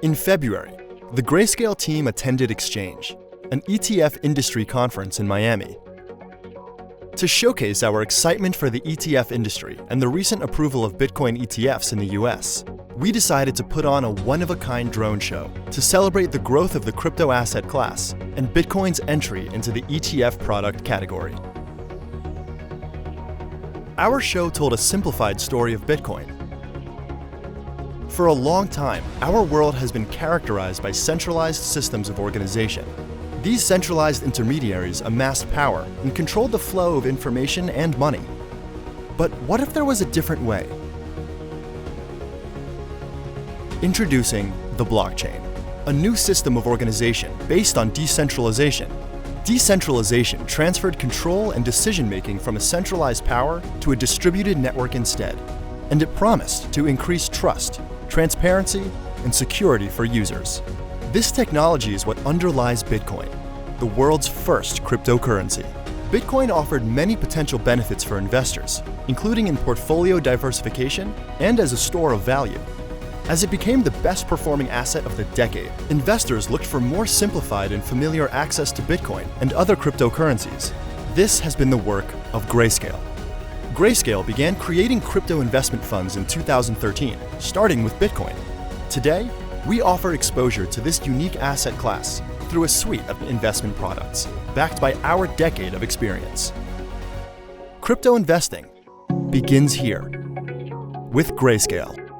In February, the Grayscale team attended Exchange, an ETF industry conference in Miami. To showcase our excitement for the ETF industry and the recent approval of Bitcoin ETFs in the US, we decided to put on a one-of-a-kind drone show to celebrate the growth of the crypto asset class and Bitcoin's entry into the ETF product category. Our show told a simplified story of Bitcoin. For a long time, our world has been characterized by centralized systems of organization. These centralized intermediaries amassed power and controlled the flow of information and money. But what if there was a different way? Introducing the blockchain, a new system of organization based on decentralization. Decentralization transferred control and decision-making from a centralized power to a distributed network instead, and it promised to increase trust, transparency, and security for users. This technology is what underlies Bitcoin, the world's first cryptocurrency. Bitcoin offered many potential benefits for investors, including in portfolio diversification and as a store of value. As it became the best-performing asset of the decade, investors looked for more simplified and familiar access to Bitcoin and other cryptocurrencies. This has been the work of Grayscale. Grayscale began creating crypto investment funds in 2013, starting with Bitcoin. Today, we offer exposure to this unique asset class through a suite of investment products, backed by our decade of experience. Crypto investing begins here with Grayscale.